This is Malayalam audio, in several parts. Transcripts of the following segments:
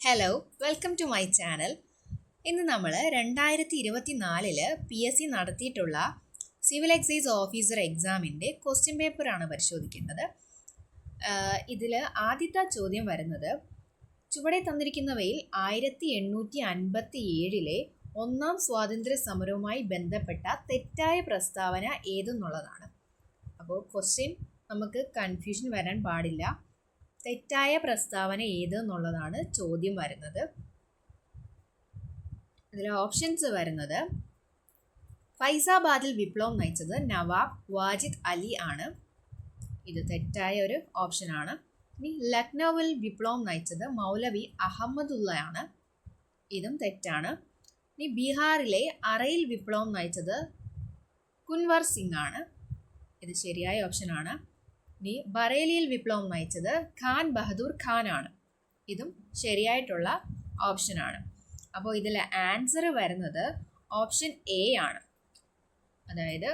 Hello, welcome to my channel. ഇന്ന് നമ്മൾ 2024 PSC നടത്തിയിട്ടുള്ള സിവിൽ എക്സൈസ് ഓഫീസർ എക്സാമിൻ്റെ ക്വസ്റ്റ്യൻ പേപ്പറാണ് പരിശോധിക്കുന്നത്. ഇതിൽ ആദ്യത്തെ ചോദ്യം വരുന്നത്, ചുവടെ തന്നിരിക്കുന്നവയിൽ 1857 ഒന്നാം സ്വാതന്ത്ര്യ സമരവുമായി ബന്ധപ്പെട്ട തെറ്റായ പ്രസ്താവന ഏതെന്നുള്ളതാണ്. അപ്പോൾ ക്വസ്റ്റ്യൻ നമുക്ക് കൺഫ്യൂഷൻ വരാൻ പാടില്ല. തെറ്റായ പ്രസ്താവന ഏത് എന്നുള്ളതാണ് ചോദ്യം വരുന്നത്. ഇതിൽ ഓപ്ഷൻസ് വരുന്നത്, ഫൈസാബാദിൽ വിപ്ലവം നയിച്ചത് നവാബ് വാജിദ് അലി ആണ്. ഇത് തെറ്റായ ഒരു ഓപ്ഷനാണ്. ഇനി ലക്നൌവിൽ വിപ്ലവം നയിച്ചത് മൗലവി അഹമ്മദുള്ള ആണ്. ഇതും തെറ്റാണ്. ഇനി ബീഹാറിലെ അറയിൽ വിപ്ലവം നയിച്ചത് കുൻവർ സിംഗ് ആണ്. ഇത് ശരിയായ ഓപ്ഷനാണ്. ഇനി ബറേലിയിൽ വിപ്ലവം നയിച്ചത് ഖാൻ ബഹദൂർ ഖാൻ ആണ്. ഇതും ശരിയായിട്ടുള്ള ഓപ്ഷനാണ്. അപ്പോൾ ഇതിൽ ആൻസർ വരുന്നത് ഓപ്ഷൻ എ ആണ്. അതായത്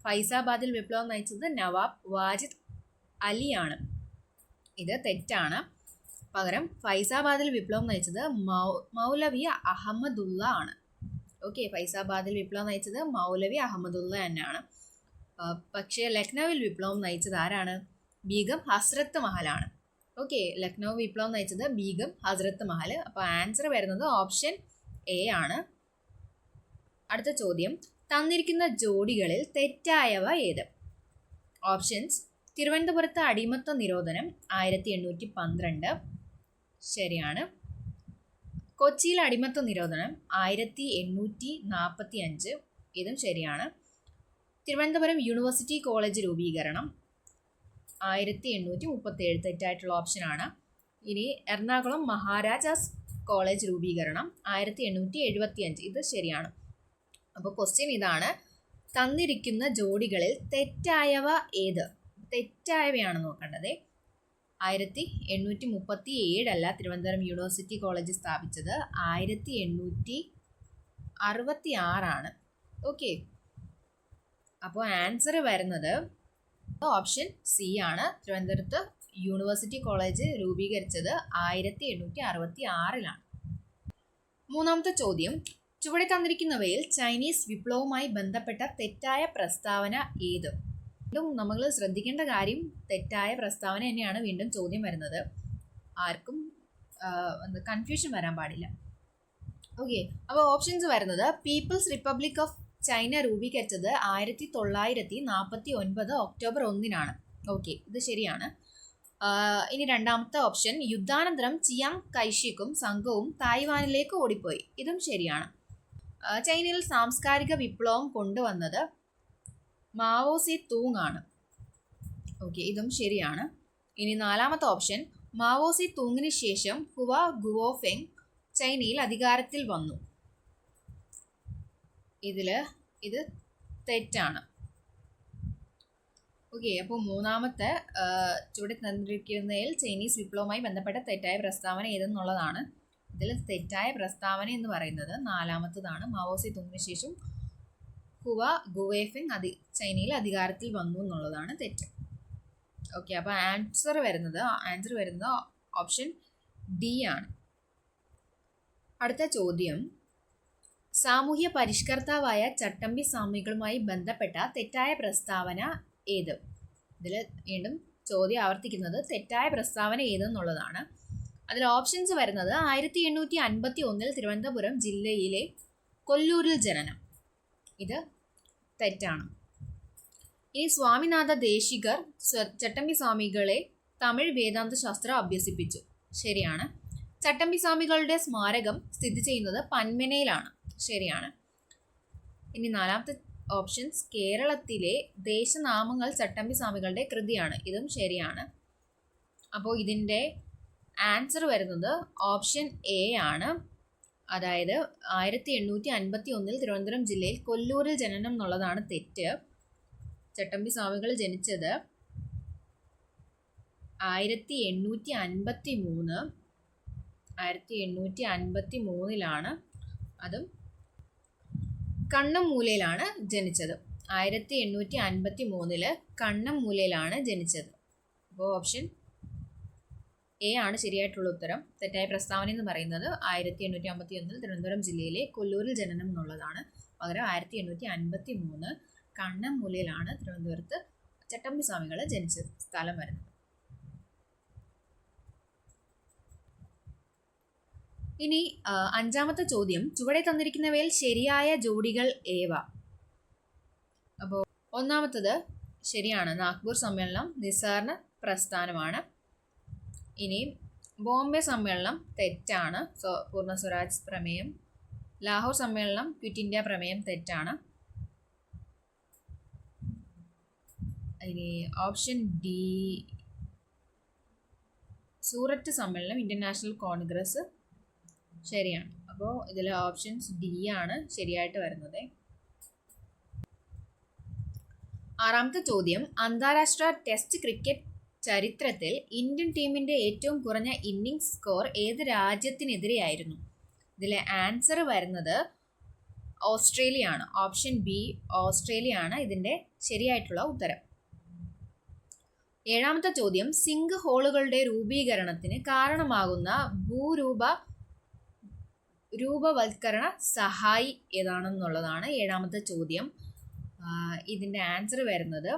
ഫൈസാബാദിൽ വിപ്ലവം നയിച്ചത് നവാബ് വാജിദ് അലി ആണ്. ഇത് തെറ്റാണ്. പകരം ഫൈസാബാദിൽ വിപ്ലവം നയിച്ചത് മൗലവി അഹമ്മദുള്ള ആണ്. ഓക്കെ, ഫൈസാബാദിൽ വിപ്ലവം നയിച്ചത് മൗലവി അഹമ്മദുള്ള തന്നെയാണ്. പക്ഷേ ലക്നൌവിൽ വിപ്ലവം നയിച്ചത് ആരാണ്? ബീഗം ഹസ്രത്ത് മഹലാണ്. ഓക്കെ, ലക്നൗ വിപ്ലവം നയിച്ചത് ബീഗം ഹസ്രത്ത് മഹൽ. അപ്പോൾ ആൻസർ വരുന്നത് ഓപ്ഷൻ എ ആണ്. അടുത്ത ചോദ്യം, തന്നിരിക്കുന്ന ജോഡികളിൽ തെറ്റായവ ഏത്? ഓപ്ഷൻസ്: തിരുവനന്തപുരത്ത് അടിമത്ത നിരോധനം 1812 ശരിയാണ്. കൊച്ചിയിൽ അടിമത്ത നിരോധനം 1845 ഇതും ശരിയാണ്. തിരുവനന്തപുരം യൂണിവേഴ്സിറ്റി കോളേജ് രൂപീകരണം 1837 തെറ്റായിട്ടുള്ള ഓപ്ഷനാണ്. ഇനി എറണാകുളം മഹാരാജാസ് കോളേജ് രൂപീകരണം 1875 ഇത് ശരിയാണ്. അപ്പോൾ ക്വസ്റ്റ്യൻ ഇതാണ്, തന്നിരിക്കുന്ന ജോഡികളിൽ തെറ്റായവ ഏത്? തെറ്റായവയാണ് നോക്കേണ്ടത്. 1837 അല്ല തിരുവനന്തപുരം യൂണിവേഴ്സിറ്റി കോളേജ് സ്ഥാപിച്ചത്, 1866 ആണ്. ഓക്കെ, അപ്പോൾ ആൻസർ വരുന്നത് ഓപ്ഷൻ സി ആണ്. തിരുവനന്തപുരത്ത് യൂണിവേഴ്സിറ്റി കോളേജ് രൂപീകരിച്ചത് 1866 മൂന്നാമത്തെ ചോദ്യം, ചുവടെ തന്നിരിക്കുന്നവയിൽ ചൈനീസ് വിപ്ലവവുമായി ബന്ധപ്പെട്ട തെറ്റായ പ്രസ്താവന ഏത്? വീണ്ടും നമ്മൾ ശ്രദ്ധിക്കേണ്ട കാര്യം, തെറ്റായ പ്രസ്താവന തന്നെയാണ് വീണ്ടും ചോദ്യം വരുന്നത്. ആർക്കും കൺഫ്യൂഷൻ വരാൻ പാടില്ല. ഓക്കെ, അപ്പോൾ ഓപ്ഷൻസ് വരുന്നത്, പീപ്പിൾസ് റിപ്പബ്ലിക് ഓഫ് ചൈന രൂപീകരിച്ചത് 1949 ഒക്ടോബർ 1 ഓക്കെ, ഇത് ശരിയാണ്. ഇനി രണ്ടാമത്തെ ഓപ്ഷൻ, യുദ്ധാനന്തരം ചിയാങ് കൈഷക്കും സംഘവും തായ്വാനിലേക്ക് ഓടിപ്പോയി ഇതും ശരിയാണ്. ചൈനയിൽ സാംസ്കാരിക വിപ്ലവം കൊണ്ടുവന്നത് മാവോ സെ തൂങ് ആണ്. ഓക്കെ, ഇതും ശരിയാണ്. ഇനി നാലാമത്തെ ഓപ്ഷൻ, മാവോ സെ തൂങ്ങിന് ശേഷം ഹുവ ഗുവോഫെങ് ചൈനയിൽ അധികാരത്തിൽ വന്നു. ഇത് തെറ്റാണ്. ഓക്കെ, അപ്പോൾ മൂന്നാമത്തെ ചുവടെ തന്നിരിക്കുന്നതിൽ ചൈനീസ് വിപ്ലവവുമായി ബന്ധപ്പെട്ട തെറ്റായ പ്രസ്താവന ഏതെന്നുള്ളതാണ്. ഇതിൽ തെറ്റായ പ്രസ്താവന എന്ന് പറയുന്നത് നാലാമത്തതാണ്, മാവോ സെ തൂങ്ങിന് ശേഷം ഹുവ ഗുവേഫെങ് ചൈനയിൽ അധികാരത്തിൽ വന്നു എന്നുള്ളതാണ് തെറ്റ്. ഓക്കെ, അപ്പോൾ ആൻസർ വരുന്നത് ഓപ്ഷൻ ഡി ആണ്. അടുത്ത ചോദ്യം, സാമൂഹ്യ പരിഷ്കർത്താവായ ചട്ടമ്പി സ്വാമികളുമായി ബന്ധപ്പെട്ട തെറ്റായ പ്രസ്താവന ഏത്? ഇതിൽ വീണ്ടും ചോദ്യം ആവർത്തിക്കുന്നത് തെറ്റായ പ്രസ്താവന ഏതെന്നുള്ളതാണ്. അതിൽ ഓപ്ഷൻസ് വരുന്നത്, 1851 തിരുവനന്തപുരം ജില്ലയിലെ കൊല്ലൂരിൽ ജനനം. ഇത് തെറ്റാണ്. ഇനി സ്വാമിനാഥ ദേശികർ ചട്ടമ്പി സ്വാമികളെ തമിഴ് വേദാന്ത ശാസ്ത്രം അഭ്യസിപ്പിച്ചു ശരിയാണ്. ചട്ടമ്പി സ്വാമികളുടെ സ്മാരകം സ്ഥിതി ചെയ്യുന്നത് പന്മനയിലാണ് ശരിയാണ്. ഇനി നാലാമത്തെ ഓപ്ഷൻസ്, കേരളത്തിലെ ദേശനാമങ്ങൾ ചട്ടമ്പി സ്വാമികളുടെ കൃതിയാണ് ഇതും ശരിയാണ്. അപ്പോൾ ഇതിൻ്റെ ആൻസർ വരുന്നത് ഓപ്ഷൻ എ ആണ്. അതായത് 1851 തിരുവനന്തപുരം ജില്ലയിൽ കൊല്ലൂരിൽ ജനനം എന്നുള്ളതാണ് തെറ്റ്. ചട്ടമ്പി സ്വാമികൾ ജനിച്ചത് 1853 അതും കണ്ണമ്മൂലയിലാണ് ജനിച്ചത്. 1853 കണ്ണമ്മൂലയിലാണ് ജനിച്ചത്. അപ്പോൾ ഓപ്ഷൻ എ ആണ് ശരിയായിട്ടുള്ള ഉത്തരം. തെറ്റായ പ്രസ്താവന എന്ന് പറയുന്നത് 1851 തിരുവനന്തപുരം ജില്ലയിലെ കൊല്ലൂരിൽ ജനനം എന്നുള്ളതാണ്. പകരം 1853 കണ്ണമ്മൂലയിലാണ് തിരുവനന്തപുരത്ത് ചട്ടമ്പിസ്വാമികൾ ജനിച്ച സ്ഥലം വരുന്നത്. ഇനി അഞ്ചാമത്തെ ചോദ്യം, ചുവടെ തന്നിരിക്കുന്നവയിൽ ശരിയായ ജോഡികൾ ഏവ? അപ്പോൾ ഒന്നാമത്തത് ശരിയാണ്, നാഗ്പൂർ സമ്മേളനം നിസ്സഹകരണ പ്രസ്ഥാനമാണ്. ഇനി ബോംബെ സമ്മേളനം തെറ്റാണ്, പൂർണ്ണ സ്വരാജ് പ്രമേയം. ലാഹോർ സമ്മേളനം ക്വിറ്റ് ഇന്ത്യ പ്രമേയം തെറ്റാണ്. ഇനി ഓപ്ഷൻ ഡി, സൂററ്റ് സമ്മേളനം ഇന്ത്യൻ നാഷണൽ കോൺഗ്രസ് ശരിയാണ്. അപ്പോൾ ഇതിൽ ഓപ്ഷൻസ് ഡി ആണ് ശരിയായിട്ട് വരുന്നത്. ആറാമത്തെ ചോദ്യം, അന്താരാഷ്ട്ര ടെസ്റ്റ് ക്രിക്കറ്റ് ചരിത്രത്തിൽ ഇന്ത്യൻ ടീമിന്റെ ഏറ്റവും കുറഞ്ഞ ഇന്നിംഗ്സ് സ്കോർ ഏത് രാജ്യത്തിനെതിരെയായിരുന്നു? ഇതിലെ ആൻസർ വരുന്നത് ഓസ്ട്രേലിയ ആണ്. ഓപ്ഷൻ ബി ഓസ്ട്രേലിയ ആണ് ഇതിന്റെ ശരിയായിട്ടുള്ള ഉത്തരം. ഏഴാമത്തെ ചോദ്യം, സിങ്ക് ഹോളുകളുടെ രൂപീകരണത്തിന് കാരണമാകുന്ന രൂപവൽക്കരണ സഹായി ഏതാണെന്നുള്ളതാണ് ഏഴാമത്തെ ചോദ്യം. ഇതിൻ്റെ ആൻസർ വരുന്നത്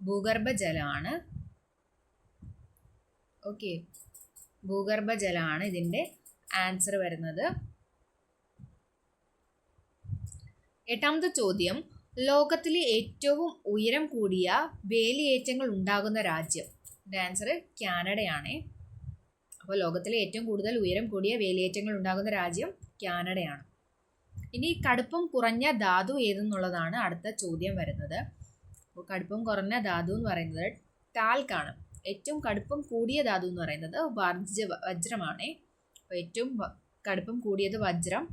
ഭൂഗർഭജലമാണ്. ഓക്കെ, ഭൂഗർഭജലമാണ് ഇതിൻ്റെ ആൻസർ വരുന്നത്. എട്ടാമത്തെ ചോദ്യം, ലോകത്തിലെ ഏറ്റവും ഉയരം കൂടിയ വേലിയേറ്റങ്ങൾ ഉണ്ടാകുന്ന രാജ്യം? ഇതിൻ്റെ ആൻസർ കാനഡയാണ്. അപ്പോൾ ലോകത്തിലെ ഏറ്റവും കൂടുതൽ ഉയരം കൂടിയ വേലിയേറ്റങ്ങൾ ഉണ്ടാകുന്ന രാജ്യം കാനഡയാണ്. ഇനി കടുപ്പം കുറഞ്ഞ ധാതു ഏതെന്നുള്ളതാണ് അടുത്ത ചോദ്യം വരുന്നത്. അപ്പോൾ കടുപ്പം കുറഞ്ഞ ധാതു എന്ന് പറയുന്നത് ടാൽക്കാണ്. ഏറ്റവും കടുപ്പം കൂടിയ ധാതു എന്ന് പറയുന്നത് വജ്രമാണ്. അപ്പോൾ ഏറ്റവും കടുപ്പം കൂടിയത് വജ്രം,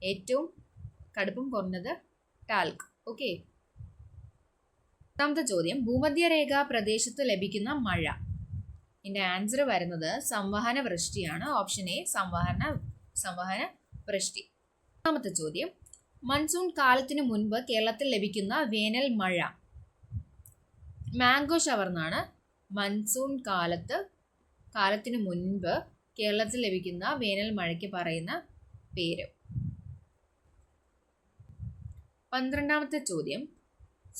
ഏറ്റവും കടുപ്പം കുറഞ്ഞത് ടാൽക്ക്. ഓക്കെ. രണ്ടാമത്തെ ചോദ്യം, ഭൂമധ്യരേഖ പ്രദേശത്ത് ലഭിക്കുന്ന മഴ? ഇതിൻ്റെ ആൻസർ വരുന്നത് സംവഹന വൃഷ്ടിയാണ്. ഓപ്ഷൻ എ സംവഹന വൃഷ്ടി. മൂന്നാമത്തെ ചോദ്യം, മൺസൂൺ കാലത്തിന് മുൻപ് കേരളത്തിൽ ലഭിക്കുന്ന വേനൽ മഴ? മാംഗോ ഷവർ എന്നാണ് മൺസൂൺ കാലത്തിന് മുൻപ് കേരളത്തിൽ ലഭിക്കുന്ന വേനൽ മഴയ്ക്ക് പറയുന്ന പേര്. 12ാമത്തെ ചോദ്യം,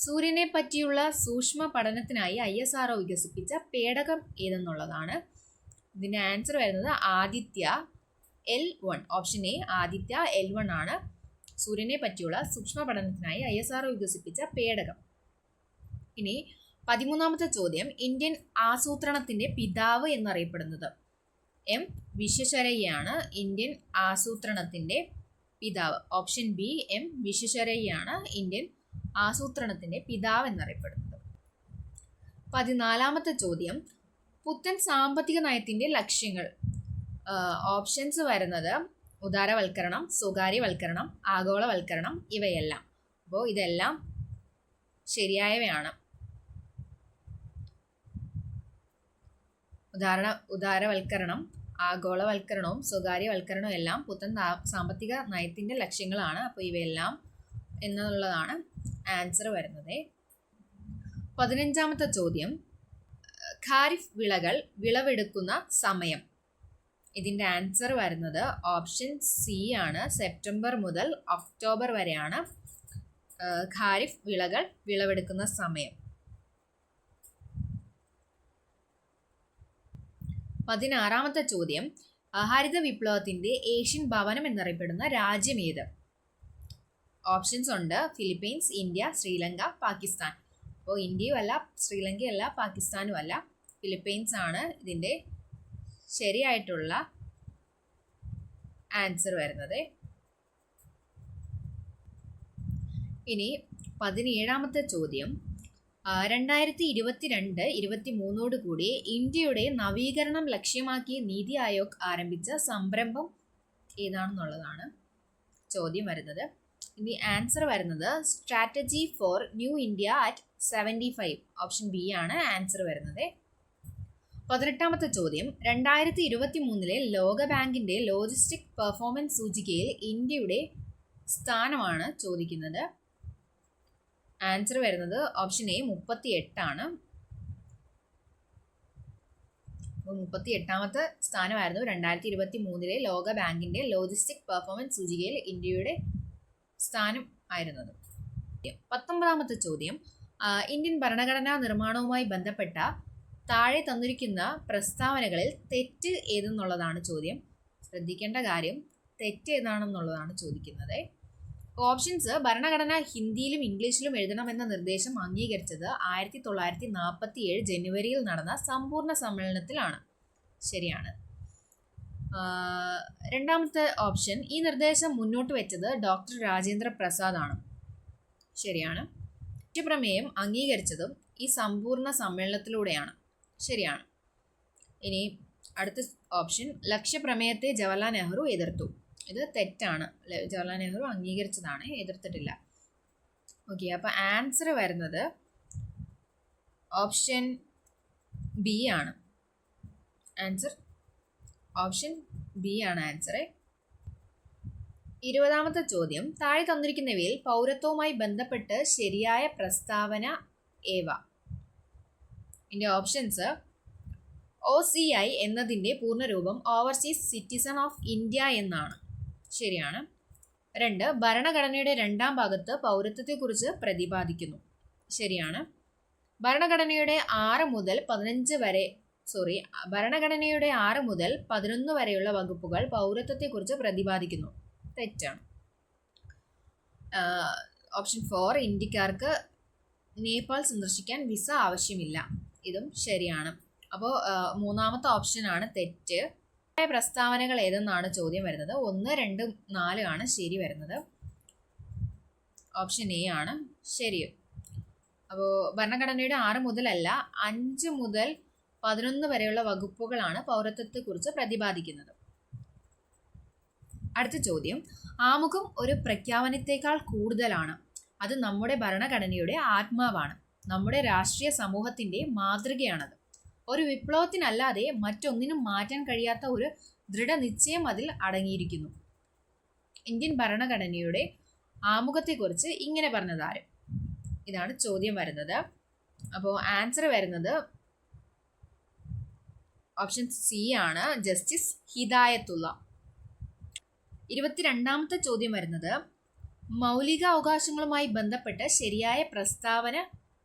സൂര്യനെ പറ്റിയുള്ള സൂക്ഷ്മ പഠനത്തിനായി ISRO വികസിപ്പിച്ച പേടകം ഏതെന്നുള്ളതാണ്. ഇതിൻ്റെ ആൻസർ വരുന്നത് Aditya L1. Option A Aditya L1 ആണ് സൂര്യനെ പറ്റിയുള്ള സൂക്ഷ്മ പഠനത്തിനായി ISRO വികസിപ്പിച്ച പേടകം. ഇനി 13ാമത്തെ ചോദ്യം, ഇന്ത്യൻ ആസൂത്രണത്തിന്റെ പിതാവ് എന്നറിയപ്പെടുന്നത്? M വിശ്വേശ്വരയ്യയാണ് ഇന്ത്യൻ ആസൂത്രണത്തിന്റെ പിതാവ്. ഓപ്ഷൻ ബി M വിശ്വേശ്വരയ്യയാണ് ഇന്ത്യൻ ആസൂത്രണത്തിന്റെ പിതാവ് എന്നറിയപ്പെടുന്നത്. 14ാമത്തെ ചോദ്യം, പുത്തൻ സാമ്പത്തിക നയത്തിന്റെ ലക്ഷ്യങ്ങൾ? ഓപ്ഷൻസ് വരുന്നത് ഉദാരവൽക്കരണം, സ്വകാര്യവൽക്കരണം, ആഗോളവൽക്കരണം, ഇവയെല്ലാം. അപ്പോൾ ഇതെല്ലാം ശരിയായവയാണ്. ഉദാരവൽക്കരണം, ആഗോളവൽക്കരണവും സ്വകാര്യവൽക്കരണവും എല്ലാം പുത്തൻ സാമ്പത്തിക നയത്തിന്റെ ലക്ഷ്യങ്ങളാണ്. അപ്പോൾ ഇവയെല്ലാം എന്നുള്ളതാണ് ആൻസർ വരുന്നത്. 15ാമത്തെ ചോദ്യം, ഖാരിഫ് വിളകൾ വിളവെടുക്കുന്ന സമയം? ഇതിൻ്റെ ആൻസർ വരുന്നത് ഓപ്ഷൻ സി ആണ്. സെപ്റ്റംബർ മുതൽ ഒക്ടോബർ വരെയാണ് ഖാരിഫ് വിളകൾ വിളവെടുക്കുന്ന സമയം. 16ാമത്തെ ചോദ്യം, ഹരിത വിപ്ലവത്തിന്റെ ഏഷ്യൻ ഭവനം എന്നറിയപ്പെടുന്ന രാജ്യം ഏത്? ഓപ്ഷൻസ് ഉണ്ട്, ഫിലിപ്പീൻസ്, ഇന്ത്യ, ശ്രീലങ്ക, പാകിസ്ഥാൻ. അപ്പോൾ ഇന്ത്യയും അല്ല, ശ്രീലങ്കയല്ല, പാകിസ്ഥാനും അല്ല, ഫിലിപ്പീൻസ് ആണ് ഇതിൻ്റെ ശരിയായിട്ടുള്ള ആൻസർ വരുന്നത്. ഇനി 17ാമത്തെ ചോദ്യം, 2022-23 കൂടി ഇന്ത്യയുടെ നവീകരണം ലക്ഷ്യമാക്കി നീതി ആയോഗ് ആരംഭിച്ച സംരംഭം ഏതാണെന്നുള്ളതാണ് ചോദ്യം വരുന്നത്. ഇനി ആൻസർ വരുന്നത് strategy for new India at 75. Option B ആണ് ആൻസർ വരുന്നത്. 18ാമത്തെ ചോദ്യം, 2023 ലോക ബാങ്കിന്റെ ലോജിസ്റ്റിക് പെർഫോമൻസ് സൂചികയിൽ ഇന്ത്യയുടെ സ്ഥാനമാണ് ചോദിക്കുന്നത്. ആൻസർ വരുന്നത് ഓപ്ഷൻ എ 38 ആണ്. അപ്പോൾ 38ാമത്തെ സ്ഥാനമായിരുന്നു 2023 ലോക ബാങ്കിന്റെ ലോജിസ്റ്റിക് പെർഫോമൻസ് സൂചികയിൽ ഇന്ത്യയുടെ സ്ഥാനം ആയിരുന്നത്. 19ാമത്തെ ചോദ്യം, ഇന്ത്യൻ ഭരണഘടനാ നിർമ്മാണവുമായി ബന്ധപ്പെട്ട താഴെ തന്നിരിക്കുന്ന പ്രസ്താവനകളിൽ തെറ്റ് ഏതെന്നുള്ളതാണ് ചോദ്യം. ശ്രദ്ധിക്കേണ്ട കാര്യം തെറ്റ് ഏതാണെന്നുള്ളതാണ് ചോദിക്കുന്നത്. ഓപ്ഷൻസ്: ഭരണഘടന ഹിന്ദിയിലും ഇംഗ്ലീഷിലും എഴുതണമെന്ന നിർദ്ദേശം അംഗീകരിച്ചത് 1947 ജനുവരിയിൽ നടന്ന സമ്പൂർണ്ണ സമ്മേളനത്തിലാണ്. ശരിയാണ്. രണ്ടാമത്തെ ഓപ്ഷൻ: ഈ നിർദ്ദേശം മുന്നോട്ട് വെച്ചത് ഡോക്ടർ രാജേന്ദ്ര പ്രസാദ് ആണ്. ശരിയാണ്. ലക്ഷ്യപ്രമേയം അംഗീകരിച്ചതും ഈ സമ്പൂർണ്ണ സമ്മേളനത്തിലൂടെയാണ്. ശരിയാണ്. ഇനി അടുത്ത ഓപ്ഷൻ: ലക്ഷ്യപ്രമേയത്തെ ജവഹർലാൽ നെഹ്റു എതിർത്തു. ഇത് തെറ്റാണ്. ജവഹർലാൽ നെഹ്റു അംഗീകരിച്ചതാണ്, എതിർത്തിട്ടില്ല. ഓക്കെ, അപ്പോൾ ആൻസർ വരുന്നത് ഓപ്ഷൻ ബി ആണ്. ആൻസർ ഓപ്ഷൻ ബി ആണ് ആൻസർ. 20ാമത്തെ ചോദ്യം, താഴെ തന്നിരിക്കുന്നവയിൽ പൗരത്വവുമായി ബന്ധപ്പെട്ട് ശരിയായ പ്രസ്താവന ഏവ? ഇതിൻ്റെ ഓപ്ഷൻസ്: OCI എന്നതിൻ്റെ പൂർണ്ണരൂപം ഓവർസീസ് സിറ്റിസൺ ഓഫ് ഇന്ത്യ എന്നാണ്. ശരിയാണ്. 2, ഭരണഘടനയുടെ 2ാം ഭാഗത്ത് പൗരത്വത്തെക്കുറിച്ച് പ്രതിപാദിക്കുന്നു. ശരിയാണ്. ഭരണഘടനയുടെ 6 മുതൽ 11 വരെയുള്ള വകുപ്പുകൾ പൗരത്വത്തെക്കുറിച്ച് പ്രതിപാദിക്കുന്നു. തെറ്റാണ്. ഓപ്ഷൻ 4, ഇന്ത്യക്കാർക്ക് നേപ്പാൾ സന്ദർശിക്കാൻ വിസ ആവശ്യമില്ല. ഇതും ശരിയാണ്. അപ്പോൾ 3ാമത്തെ ഓപ്ഷനാണ് തെറ്റ്. പ്രസ്താവനകൾ ഏതെന്നാണ് ചോദ്യം വരുന്നത്. 1, 2, 4 ആണ് ശരി വരുന്നത്. ഓപ്ഷൻ എ ആണ് ശരി. അപ്പോൾ ഭരണഘടനയുടെ 6 മുതലല്ല 5 മുതൽ 11 വരെയുള്ള വകുപ്പുകളാണ് പൗരത്വത്തെക്കുറിച്ച് പ്രതിപാദിക്കുന്നത്. അടുത്ത ചോദ്യം, ആമുഖം ഒരു പ്രഖ്യാപനത്തേക്കാൾ കൂടുതലാണ്. അത് നമ്മുടെ ഭരണഘടനയുടെ ആത്മാവാണ്. നമ്മുടെ രാഷ്ട്രീയ സമൂഹത്തിൻ്റെ മാതൃകയാണത്. ഒരു വിപ്ലവത്തിനല്ലാതെ മറ്റൊന്നിനും മാറ്റാൻ കഴിയാത്ത ഒരു ദൃഢനിശ്ചയം അതിൽ അടങ്ങിയിരിക്കുന്നു. ഇന്ത്യൻ ഭരണഘടനയുടെ ആമുഖത്തെക്കുറിച്ച് ഇങ്ങനെ പറഞ്ഞതാരും? ഇതാണ് ചോദ്യം വരുന്നത്. അപ്പോൾ ആൻസർ വരുന്നത് ഓപ്ഷൻ സി ആണ്, ജസ്റ്റിസ് ഹിദായത്തുള്ള. 22ാമത്തെ ചോദ്യം വരുന്നത്, മൗലിക അവകാശങ്ങളുമായി ബന്ധപ്പെട്ട് ശരിയായ പ്രസ്താവന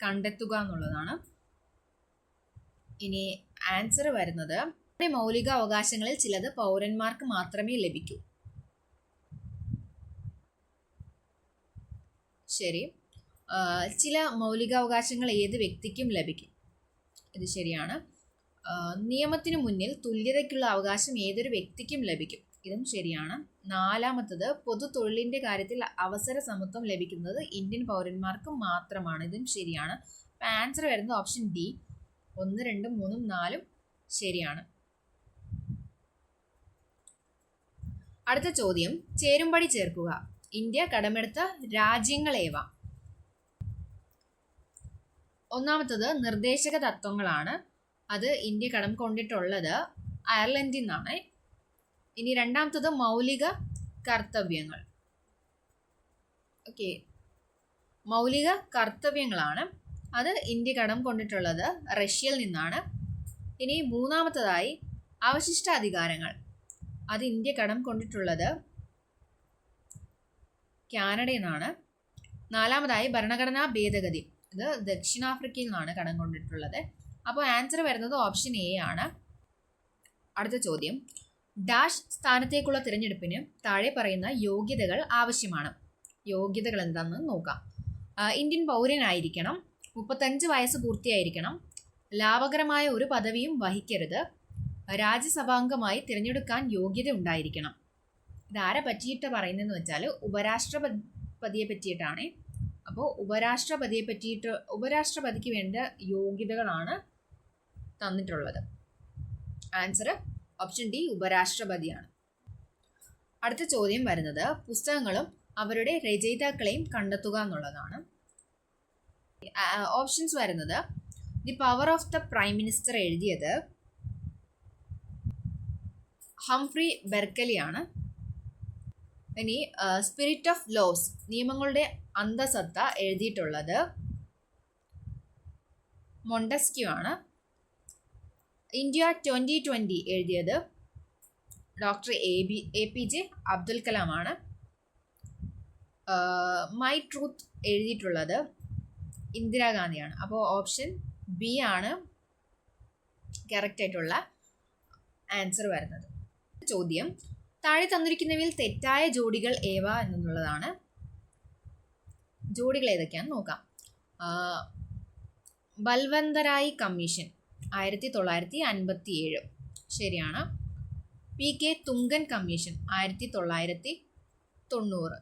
കണ്ടെത്തുക എന്നുള്ളതാണ്. ഇനി ആൻസർ വരുന്നത്, മൗലിക അവകാശങ്ങളിൽ ചിലത് പൗരന്മാർക്ക് മാത്രമേ ലഭിക്കൂ. ശരി. ചില മൗലികാവകാശങ്ങൾ ഏത് വ്യക്തിക്കും ലഭിക്കും. ഇത് ശരിയാണ്. നിയമത്തിനു മുന്നിൽ തുല്യതയ്ക്കുള്ള അവകാശം ഏതൊരു വ്യക്തിക്കും ലഭിക്കും. ഇതും ശരിയാണ്. 4ാമത്തത്, പൊതു തൊഴിലിൻ്റെ കാര്യത്തിൽ അവസര സമത്വം ലഭിക്കുന്നത് ഇന്ത്യൻ പൗരന്മാർക്ക് മാത്രമാണ്. ഇതും ശരിയാണ്. അപ്പം ആൻസർ വരുന്നത് ഓപ്ഷൻ ഡി. 1, 2, 3, 4 ശരിയാണ്. അടുത്ത ചോദ്യം, ചേരുംപടി ചേർക്കുക. ഇന്ത്യ കടമെടുത്ത രാജ്യങ്ങളേവ? 1ാമത്തത് നിർദ്ദേശക തത്വങ്ങളാണ്. അത് ഇന്ത്യ കടം കൊണ്ടിട്ടുള്ളത് അയർലൻഡിൽ നിന്നാണ്. ഇനി 2ാമത്തത് മൗലിക കർത്തവ്യങ്ങൾ. ഓക്കെ, മൗലിക കർത്തവ്യങ്ങളാണ്. അത് ഇന്ത്യ കടം കൊണ്ടിട്ടുള്ളത് റഷ്യയിൽ നിന്നാണ്. ഇനി 3ാമത്തതായി അവശിഷ്ട അധികാരങ്ങൾ. അത് ഇന്ത്യ കടം കൊണ്ടിട്ടുള്ളത് കാനഡയിൽ നിന്നാണ്. 4ാമതായി ഭരണഘടനാ ഭേദഗതി. ഇത് ദക്ഷിണാഫ്രിക്കയിൽ നിന്നാണ് കടം കൊണ്ടിട്ടുള്ളത്. അപ്പോൾ ആൻസർ വരുന്നത് ഓപ്ഷൻ എ ആണ്. അടുത്ത ചോദ്യം, ഡാഷ് സ്ഥാനത്തേക്കുള്ള തിരഞ്ഞെടുപ്പിന് താഴെ പറയുന്ന യോഗ്യതകൾ ആവശ്യമാണ്. യോഗ്യതകൾ എന്താണെന്ന് നോക്കാം. ഇന്ത്യൻ പൗരനായിരിക്കണം, 35 വയസ്സ് പൂർത്തിയായിരിക്കണം, ലാഭകരമായ ഒരു പദവിയും വഹിക്കരുത്, രാജ്യസഭാംഗമായി തിരഞ്ഞെടുക്കാൻ യോഗ്യത ഉണ്ടായിരിക്കണം. ഇതാരെ പറ്റിയിട്ട് പറയുന്നതെന്ന് വെച്ചാൽ ഉപരാഷ്ട്രപതിയെ പറ്റിയിട്ടാണ്. അപ്പോൾ ഉപരാഷ്ട്രപതിക്ക് വേണ്ട യോഗ്യതകളാണ് തന്നിട്ടുള്ളത്. ആൻസർ ഓപ്ഷൻ ഡി, ഉപരാഷ്ട്രപതിയാണ്. അടുത്ത ചോദ്യം വരുന്നത്, പുസ്തകങ്ങളും അവരുടെ രചയിതാക്കളെയും കണ്ടെത്തുക എന്നുള്ളതാണ്. ഓപ്ഷൻസ് വരുന്നത്, the power of the prime minister എഴുതിയത് ഹംഫ്രി ബെർക്കലിയാണ്. ഇനി സ്പിരിറ്റ് ഓഫ് ലോസ്, നിയമങ്ങളുടെ അന്തസത്ത എഴുതിയിട്ടുള്ളത് മൊണ്ടസ്ക്യൂ ആണ്. ഇന്ത്യ 2020 എഴുതിയത് ഡോക്ടർ APJ അബ്ദുൽ കലാമാണ്. മൈ ട്രൂത്ത് എഴുതിയിട്ടുള്ളത് ഇന്ദിരാഗാന്ധിയാണ്. അപ്പോൾ ഓപ്ഷൻ ബി ആണ് കറക്റ്റ് ആയിട്ടുള്ള ആൻസർ വരുന്നത്. ചോദ്യം, താഴെ തന്നിരിക്കുന്നവയിൽ തെറ്റായ ജോഡികൾ ഏവ എന്നുള്ളതാണ്. ജോഡികൾ ഏതൊക്കെയാണെന്ന് നോക്കാം. ബൽവന്തരായ് കമ്മീഷൻ 1957 ശരിയാണ്. PK തുങ്കൻ കമ്മീഷൻ 1990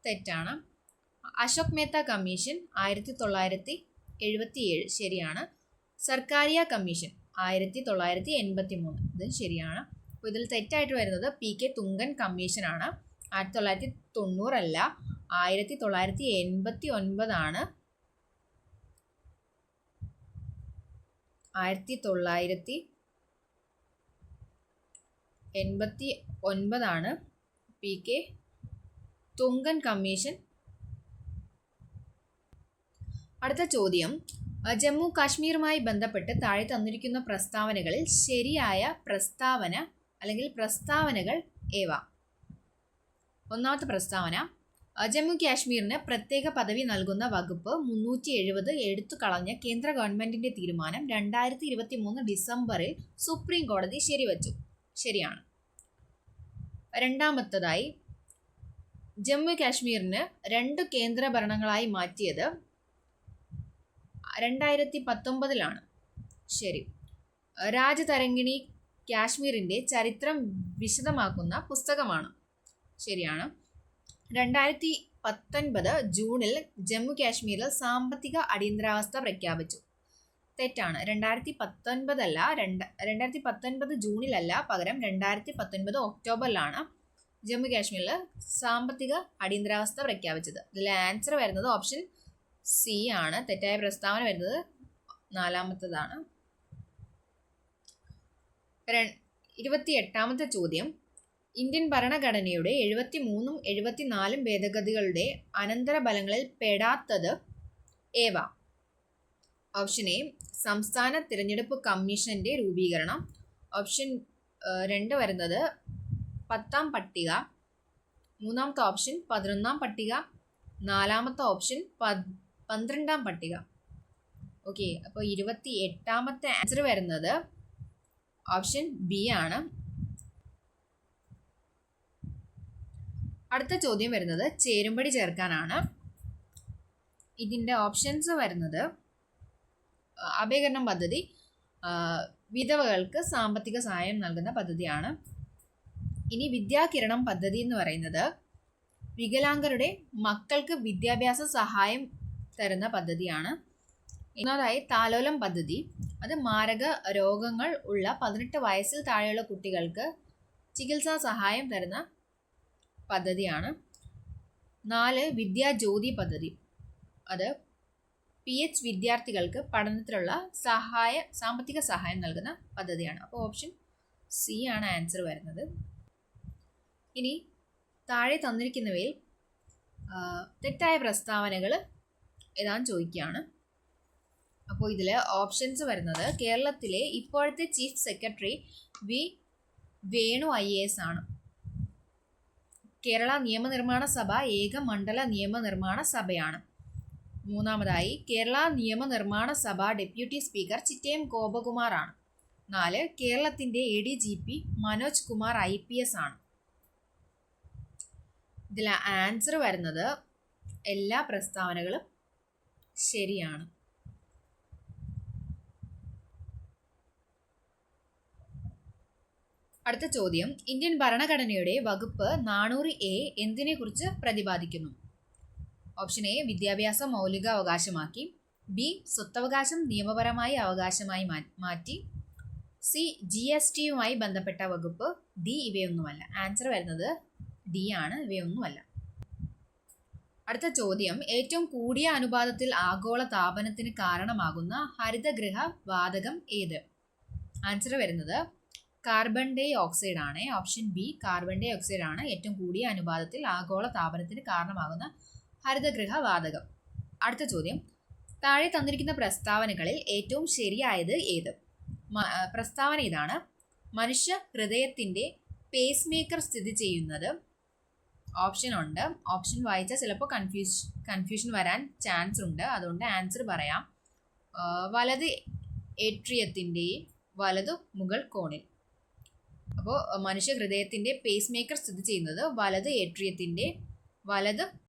തെറ്റാണ്. അശോക് മേത്ത കമ്മീഷൻ 1977 ശരിയാണ്. സർക്കാരിയ കമ്മീഷൻ 1983 ഇത് ശരിയാണ്. അപ്പോൾ ഇതിൽ തെറ്റായിട്ട് വരുന്നത് PK തുങ്കൻ കമ്മീഷനാണ്. 1990 അല്ല, 1989 ആണ്. 1989 PK തുങ്കൻ കമ്മീഷൻ. അടുത്ത ചോദ്യം, ജമ്മു കാശ്മീരുമായി ബന്ധപ്പെട്ട് താഴെ തന്നിരിക്കുന്ന പ്രസ്താവനകളിൽ ശരിയായ പ്രസ്താവന അല്ലെങ്കിൽ പ്രസ്താവനകൾ ഏവ? ഒന്നാമത്തെ പ്രസ്താവന, ജമ്മു കാശ്മീരിന് പ്രത്യേക പദവി നൽകുന്ന വകുപ്പ് 370 എടുത്തു കളഞ്ഞ കേന്ദ്ര ഗവൺമെന്റിന്റെ തീരുമാനം 2023 ഡിസംബറിൽ സുപ്രീം കോടതി ശരിവച്ചു. ശരിയാണ്. രണ്ടാമത്തതായി, ജമ്മു കാശ്മീരിന് 2 കേന്ദ്ര ഭരണങ്ങളായി മാറ്റിയത് 2019 ശരി. രാജതരംഗിണി കാശ്മീരിൻ്റെ ചരിത്രം വിശദമാക്കുന്ന പുസ്തകമാണ്. ശരിയാണ്. 2019 ജൂണിൽ ജമ്മു കാശ്മീരിൽ സാമ്പത്തിക അടിയന്തരാവസ്ഥ പ്രഖ്യാപിച്ചു. തെറ്റാണ്. 2019 അല്ല, 2019 ജൂണിലല്ല, പകരം 2019 ഒക്ടോബറിലാണ് ജമ്മു കാശ്മീരിൽ സാമ്പത്തിക അടിയന്തരാവസ്ഥ പ്രഖ്യാപിച്ചത്. ഇതിൽ ആൻസർ വരുന്നത് ഓപ്ഷൻ സി ആണ്. തെറ്റായ പ്രസ്താവന വരുന്നത് നാലാമത്തതാണ്. 28ാമത്തെ ചോദ്യം, ഇന്ത്യൻ ഭരണഘടനയുടെ 73ഉം 74ഉം ഭേദഗതികളുടെ അനന്തരഫലങ്ങളിൽ പെടാത്തത് ഏവ? ഓപ്ഷൻ എ സംസ്ഥാന തിരഞ്ഞെടുപ്പ് കമ്മീഷന്റെ രൂപീകരണം. ഓപ്ഷൻ 2 വരുന്നത് 10ാം പട്ടിക. മൂന്നാമത്തെ ഓപ്ഷൻ 11ാം പട്ടിക. നാലാമത്തെ ഓപ്ഷൻ 12ാം പട്ടിക. ഓക്കെ, അപ്പോൾ 28ാമത്തെ ആൻസർ വരുന്നത് ഓപ്ഷൻ ബി ആണ്. അടുത്ത ചോദ്യം വരുന്നത് ചേരുംപടി ചേർക്കാനാണ്. ഇതിൻ്റെ ഓപ്ഷൻസ് വരുന്നത് അഭയകരണം പദ്ധതി വിധവകൾക്ക് സാമ്പത്തിക സഹായം നൽകുന്ന പദ്ധതിയാണ്. ഇനി വിദ്യാകിരണം പദ്ധതി എന്ന് പറയുന്നത് വികലാംഗരുടെ മക്കൾക്ക് വിദ്യാഭ്യാസ സഹായം തരുന്ന പദ്ധതിയാണ്. ഒന്നാമതായി താലോലം പദ്ധതി, അത് മാരക രോഗങ്ങൾ ഉള്ള 18 വയസ്സിൽ താഴെയുള്ള കുട്ടികൾക്ക് ചികിത്സാ സഹായം തരുന്ന പദ്ധതിയാണ്. 4 വിദ്യാജ്യോതി പദ്ധതി, അത് PH വിദ്യാർത്ഥികൾക്ക് പഠനത്തിലുള്ള സാമ്പത്തിക സഹായം നൽകുന്ന പദ്ധതിയാണ്. അപ്പോൾ ഓപ്ഷൻ സി ആണ് ആൻസർ വരുന്നത്. ഇനി താഴെ തന്നിരിക്കുന്നവയിൽ തെറ്റായ പ്രസ്താവനകൾ ഏതാണെന്ന് ചോദിക്കുകയാണ്. അപ്പോൾ ഇതിൽ ഓപ്ഷൻസ് വരുന്നത് കേരളത്തിലെ ഇപ്പോഴത്തെ chief secretary V Venu IAS ആണ്. കേരള നിയമനിർമ്മാണ സഭ ഏക മണ്ഡല നിയമനിർമ്മാണ സഭയാണ്. മൂന്നാമതായി കേരള നിയമനിർമ്മാണ സഭ ഡെപ്യൂട്ടി സ്പീക്കർ ചിറ്റയം ഗോപകുമാർ ആണ്. 4 കേരളത്തിൻ്റെ ADGP മനോജ് കുമാർ IPS ആണ്. ഇതിൽ ആൻസർ വരുന്നത് എല്ലാ പ്രസ്താവനകളും ശരിയാണ്. അടുത്ത ചോദ്യം, ഇന്ത്യൻ ഭരണഘടനയുടെ വകുപ്പ് 400A എന്തിനെക്കുറിച്ച് പ്രതിപാദിക്കുന്നു? ഓപ്ഷൻ എ വിദ്യാഭ്യാസ മൗലിക അവകാശമാക്കി. ബി സ്വത്തവകാശം നിയമപരമായ അവകാശമായി മാറ്റി. സി GSTയുമായി ബന്ധപ്പെട്ട വകുപ്പ്. ഡി ഇവയൊന്നുമല്ല. ആൻസർ വരുന്നത് ഡി ആണ്, ഇവയൊന്നുമല്ല. അടുത്ത ചോദ്യം, ഏറ്റവും കൂടിയ അനുപാതത്തിൽ ആഗോള താപനത്തിന് കാരണമാകുന്ന ഹരിതഗൃഹ വാതകം ഏത്? ആൻസർ വരുന്നത് കാർബൺ ഡൈ ഓക്സൈഡ് ആണ്. Option B carbon dioxide ആണ് ഏറ്റവും കൂടിയ അനുപാതത്തിൽ ആഗോള താപനത്തിന് കാരണമാകുന്ന ഹരിതഗൃഹ വാതകം. അടുത്ത ചോദ്യം, താഴെ തന്നിരിക്കുന്ന പ്രസ്താവനകളിൽ ഏറ്റവും ശരിയായത് ഏത്? പ്രസ്താവന ഇതാണ്: മനുഷ്യ ഹൃദയത്തിൻ്റെ പേസ് മേക്കർ സ്ഥിതി ചെയ്യുന്നത്. ഓപ്ഷൻ ഉണ്ട്. ഓപ്ഷൻ വായിച്ചാൽ ചിലപ്പോൾ കൺഫ്യൂഷൻ വരാൻ ചാൻസ് ഉണ്ട്. അതുകൊണ്ട് ആൻസർ പറയാം. വലത് ഏട്രിയത്തിൻ്റെ വലതു മുകൾ കോണിൽ. അപ്പോൾ മനുഷ്യ ഹൃദയത്തിൻ്റെ പേസ് മേക്കർ സ്ഥിതി ചെയ്യുന്നത് വലത് ഏട്രിയത്തിൻ്റെ വലത്